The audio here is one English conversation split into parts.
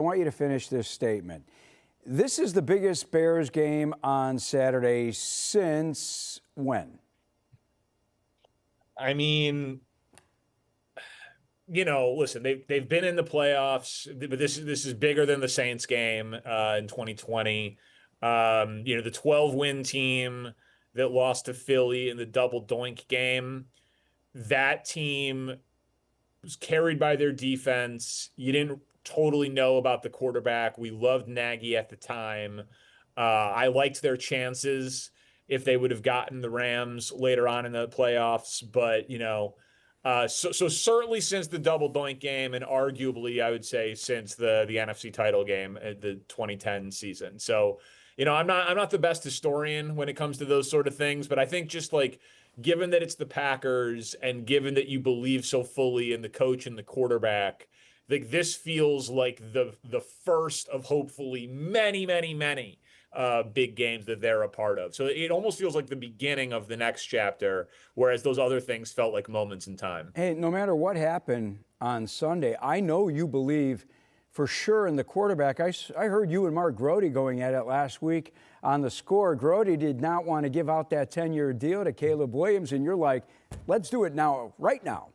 I want you to finish this statement. This is the biggest Bears game on Saturday since when? I mean, listen, they've been in the playoffs, but this is bigger than the Saints game in 2020. The 12-win team that lost to Philly in the double doink game, that team was carried by their defense. You didn't totally know about the quarterback. We loved Nagy at the time. I liked their chances if they would have gotten the Rams later on in the playoffs, but so certainly since the double doink game, and arguably I would say since the NFC title game at the 2010 season. So, I'm not the best historian when it comes to those sort of things, but I think just like given that it's the Packers and given that you believe so fully in the coach and the quarterback, like this feels like the first of hopefully many, many, many big games that they're a part of. So it almost feels like the beginning of the next chapter, whereas those other things felt like moments in time. Hey, no matter what happened on Sunday, I know you believe for sure in the quarterback. I heard you and Mark Grody going at it last week on the score. Grody did not want to give out that 10-year deal to Caleb Williams, and you're like, let's do it now, right now.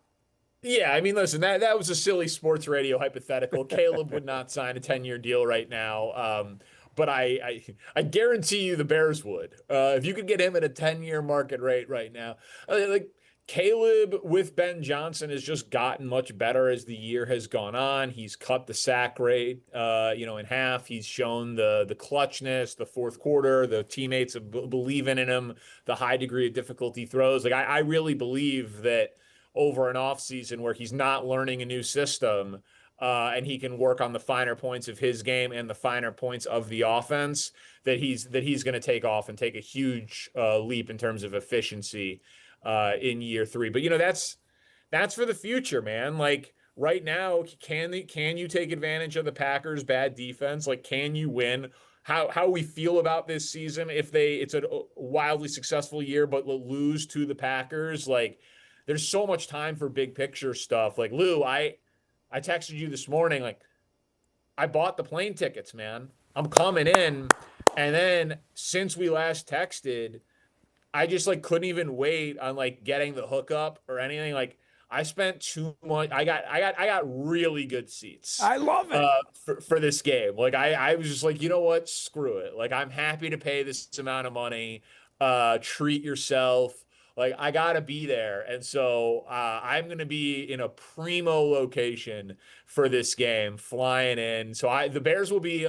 Yeah, I mean, listen, that was a silly sports radio hypothetical. Caleb would not sign a 10-year deal right now. But I guarantee you the Bears would. If you could get him at a 10-year market rate right now. Like Caleb with Ben Johnson has just gotten much better as the year has gone on. He's cut the sack rate, in half. He's shown the clutchness, the fourth quarter, the teammates believing in him, the high degree of difficulty throws. Like I really believe that over an offseason where he's not learning a new system, and he can work on the finer points of his game and the finer points of the offense, that he's going to take off and take a huge leap in terms of efficiency in year 3. But that's for the future, man. Like right now, can you take advantage of the Packers' bad defense? Like, can you win? How we feel about this season if it's a wildly successful year but lose to the Packers? Like, there's so much time for big picture stuff. Like, Lou, I texted you this morning, like, I bought the plane tickets, man. I'm coming in. And then since we last texted, I just like couldn't even wait on like getting the hookup or anything. Like I spent too much. I got really good seats. I love it. For this game. Like I was just like, you know what? Screw it. Like I'm happy to pay this amount of money. Treat yourself. Like I gotta be there, and so I'm gonna be in a primo location for this game, flying in. So the Bears will be,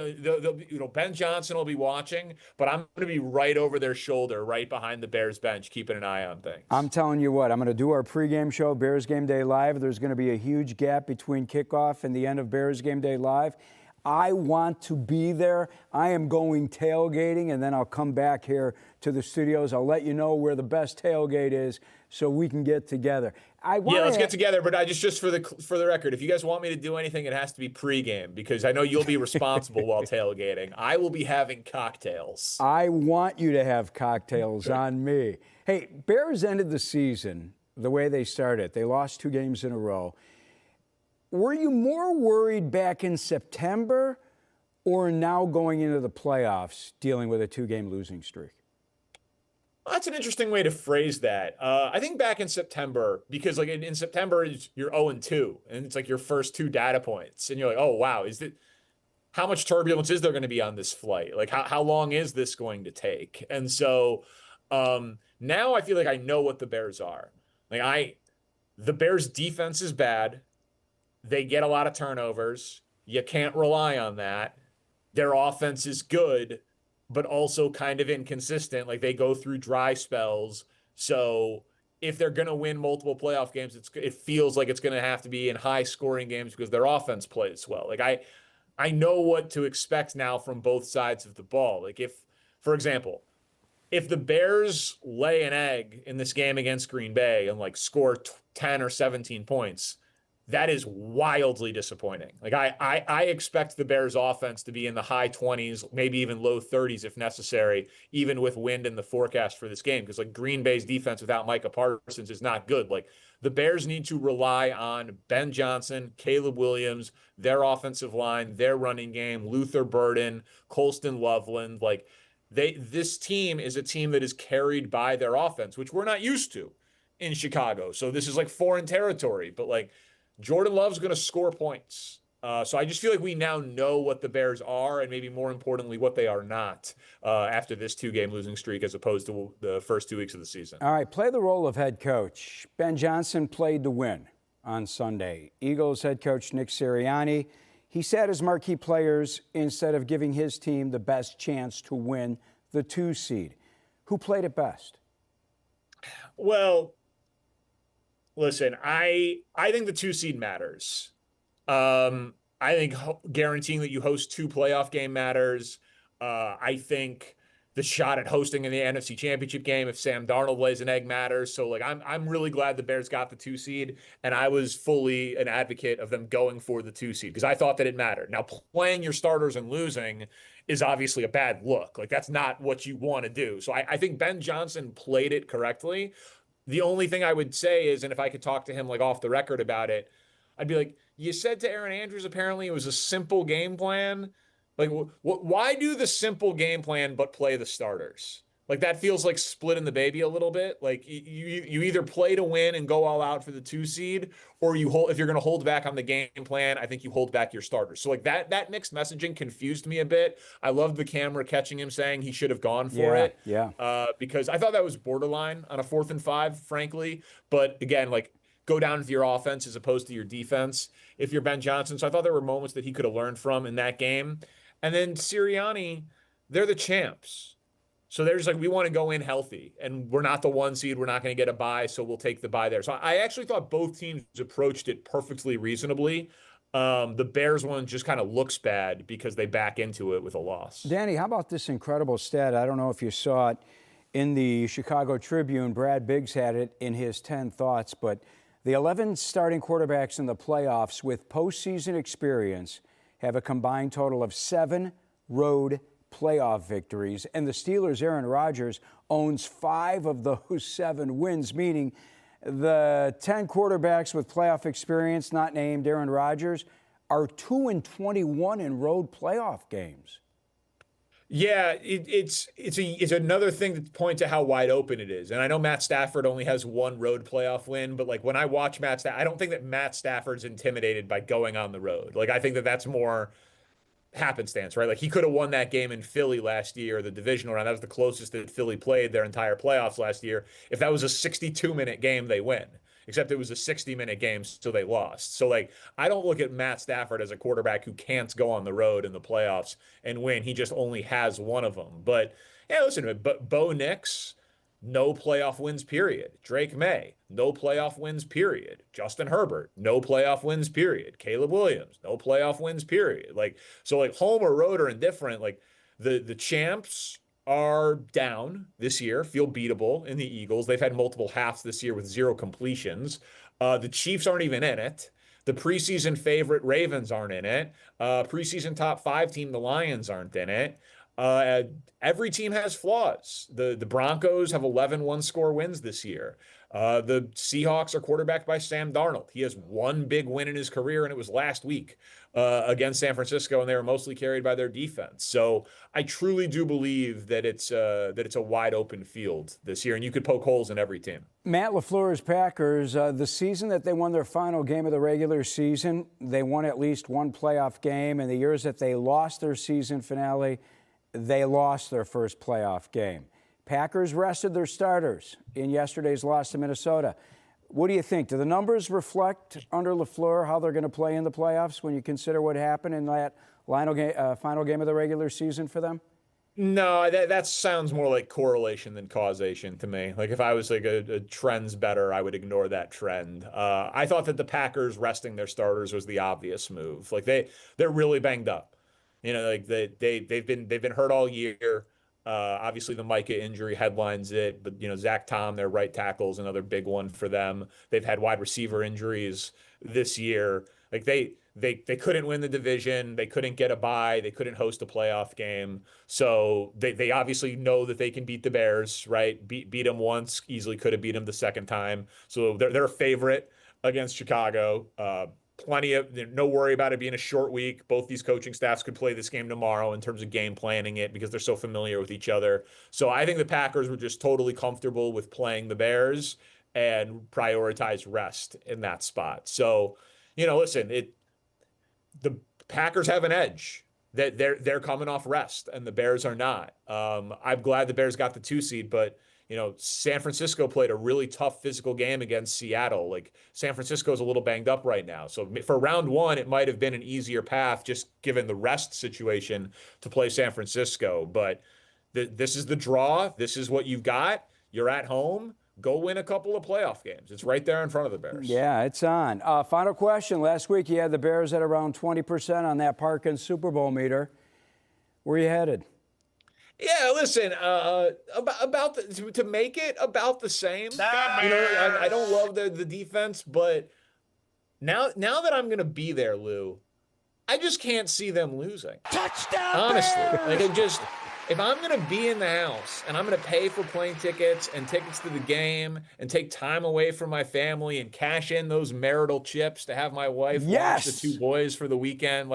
Ben Johnson will be watching, but I'm gonna be right over their shoulder, right behind the Bears bench, keeping an eye on things. I'm telling you what, I'm going to do our pregame show, Bears Game Day Live. There's going to be a huge gap between kickoff and the end of Bears Game Day Live. I want to be there. I am going tailgating, and then I'll come back here to the studios. I'll let you know where the best tailgate is so we can get together. Let's get together. But I just for the record, if you guys want me to do anything, it has to be pregame because I know you'll be responsible while tailgating. I will be having cocktails. I want you to have cocktails on me. Hey, Bears ended the season the way they started. They lost 2 games in a row. Were you more worried back in September or now going into the playoffs dealing with a 2-game losing streak? Well, that's an interesting way to phrase that. I think back in September, because like in September, you're 0-2, and it's like your first 2 data points. And you're like, oh, wow, how much turbulence is there going to be on this flight? Like how long is this going to take? And so now I feel like I know what the Bears are. The Bears defense is bad. They get a lot of turnovers. You can't rely on that. Their offense is good, but also kind of inconsistent. Like they go through dry spells. So if they're going to win multiple playoff games, it feels like it's going to have to be in high scoring games because their offense plays well. Like I know what to expect now from both sides of the ball. Like for example, if the Bears lay an egg in this game against Green Bay and like score 10 or 17 points, that is wildly disappointing. Like I expect the Bears offense to be in the high 20s, maybe even low 30s if necessary, even with wind in the forecast for this game. Because like Green Bay's defense without Micah Parsons is not good. Like the Bears need to rely on Ben Johnson, Caleb Williams, their offensive line, their running game, Luther Burden, Colston Loveland. Like this team is a team that is carried by their offense, which we're not used to in Chicago. So this is like foreign territory, but like Jordan Love's going to score points. So I just feel like we now know what the Bears are, and maybe more importantly, what they are not after this 2-game losing streak, as opposed to the first 2 weeks of the season. All right, play the role of head coach. Ben Johnson played to win on Sunday. Eagles head coach Nick Sirianni, he sat his marquee players instead of giving his team the best chance to win the 2 seed. Who played it best? Well, listen, I think the 2 seed matters. I think guaranteeing that you host 2 playoff game matters. I think the shot at hosting in the NFC Championship game if Sam Darnold lays an egg matters. So like I'm really glad the Bears got the 2 seed, and I was fully an advocate of them going for the 2 seed because I thought that it mattered. Now playing your starters and losing is obviously a bad look. Like that's not what you want to do. So I think Ben Johnson played it correctly. The only thing I would say is, and if I could talk to him like off the record about it, I'd be like, you said to Aaron Andrews apparently it was a simple game plan. Like, why do the simple game plan but play the starters? Like that feels like splitting the baby a little bit. Like you either play to win and go all out for the 2 seed, or you hold, if you're going to hold back on the game plan, I think you hold back your starters. So like that mixed messaging confused me a bit. I loved the camera catching him saying he should have gone for it. Yeah. Because I thought that was borderline on a 4th and 5, frankly. But again, like go down with your offense as opposed to your defense if you're Ben Johnson. So I thought there were moments that he could have learned from in that game. And then Sirianni, they're the champs. So they're just like, we want to go in healthy, and we're not the 1 seed. We're not going to get a bye, so we'll take the bye there. So I actually thought both teams approached it perfectly reasonably. The Bears one just kind of looks bad because they back into it with a loss. Danny, how about this incredible stat? I don't know if you saw it in the Chicago Tribune. Brad Biggs had it in his 10 thoughts, but the 11 starting quarterbacks in the playoffs with postseason experience have a combined total of 7 road playoff victories, and the Steelers' Aaron Rodgers owns 5 of those 7 wins, meaning the 10 quarterbacks with playoff experience not named Aaron Rodgers are 2-21 in road playoff games. Yeah, it's another thing to point to how wide open it is. And I know Matt Stafford only has 1 road playoff win, but like when I watch Matt Stafford, I don't think that Matt Stafford's intimidated by going on the road. Like I think that that's more happenstance, right? Like he could have won that game in Philly last year, the divisional round. That was the closest that Philly played their entire playoffs last year. If that was a 62-minute game, they win. Except it was a 60-minute game, so they lost. So, like, I don't look at Matt Stafford as a quarterback who can't go on the road in the playoffs and win. He just only has one of them. But, yeah, listen, but Bo Nix, no playoff wins, period. Drake May, no playoff wins, period. Justin Herbert, no playoff wins, period. Caleb Williams, no playoff wins, period. Like, so, like, home or road are indifferent. Like, the champs are down this year, feel beatable in the Eagles. They've had multiple halves this year with 0 completions. The Chiefs aren't even in it. The preseason favorite Ravens aren't in it. Preseason top 5 team, the Lions aren't in it. Every team has flaws. The Broncos have 11 one-score wins this year. The Seahawks are quarterbacked by Sam Darnold. He has 1 big win in his career, and it was last week against San Francisco, and they were mostly carried by their defense. So I truly do believe that it's a wide open field this year, and you could poke holes in every team. Matt LaFleur's Packers, the season that they won their final game of the regular season, they won at least 1 playoff game. In the years that they lost their season finale, they lost their first playoff game. Packers rested their starters in yesterday's loss to Minnesota. What do you think? Do the numbers reflect under LaFleur how they're going to play in the playoffs when you consider what happened in that final game of the regular season for them? No, that sounds more like correlation than causation to me. Like if I was like a trend's better, I would ignore that trend. I thought that the Packers resting their starters was the obvious move. Like they're really banged up. You know, like they've been hurt all year. Obviously, the Micah injury headlines it, but Zach Tom, their right tackle, is another big one for them. They've had wide receiver injuries this year. Like they couldn't win the division, they couldn't get a bye, they couldn't host a playoff game. So they obviously know that they can beat the Bears, right? Beat them once, easily could have beat them the second time. So they're a favorite against Chicago. Plenty of no worry about it being a short week. Both these coaching staffs could play this game tomorrow in terms of game planning it because they're so familiar with each other. So I think the Packers were just totally comfortable with playing the Bears and prioritize rest in that spot. So, listen, the Packers have an edge. That they're coming off rest and the Bears are not. I'm glad the Bears got the 2 seed, but San Francisco played a really tough physical game against Seattle. Like San Francisco's a little banged up right now. So for round 1, it might have been an easier path just given the rest situation to play San Francisco. But this is the draw. This is what you've got. You're at home. Go win a couple of playoff games. It's right there in front of the Bears. Yeah, it's on. Final question. Last week you had the Bears at around 20% on that Parkins Super Bowl-O-Meter. Where are you headed? Yeah, listen, to make it about the same. I don't love the defense, but now that I'm going to be there, Lou, I just can't see them losing. Touchdown! Honestly, if I'm going to be in the house and I'm going to pay for plane tickets and tickets to the game and take time away from my family and cash in those marital chips to have my wife watch the 2 boys for the weekend,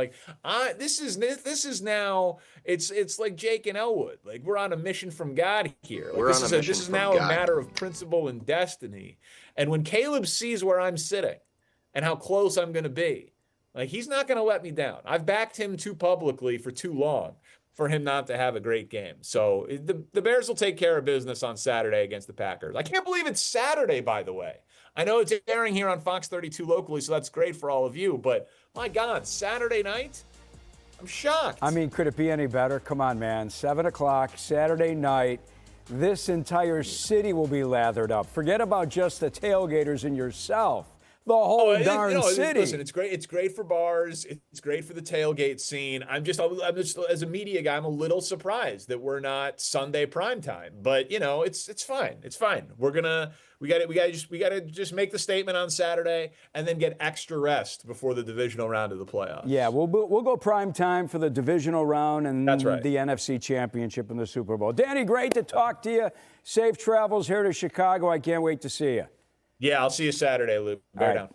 this is now it's like Jake and Elwood. Like we're on a mission from God here. This is now a matter of principle and destiny. And when Caleb sees where I'm sitting and how close I'm going to be, he's not going to let me down. I've backed him too publicly for too long for him not to have a great game. So the Bears will take care of business on Saturday against the Packers. I can't believe it's Saturday, by the way. I know it's airing here on Fox 32 locally, so that's great for all of you. But my God, Saturday night? I'm shocked. I mean, could it be any better? Come on, man. 7 o'clock, Saturday night. This entire city will be lathered up. Forget about just the tailgaters and yourself. The whole darn city. Listen, it's great. It's great for bars. It's great for the tailgate scene. I'm just as a media guy, I'm a little surprised that we're not Sunday primetime. But it's fine. It's fine. We gotta just make the statement on Saturday and then get extra rest before the divisional round of the playoffs. Yeah, we'll go prime time for the divisional round and that's right. The NFC Championship and the Super Bowl. Danny, great to talk to you. Safe travels here to Chicago. I can't wait to see you. Yeah, I'll see you Saturday, Luke. Bear down.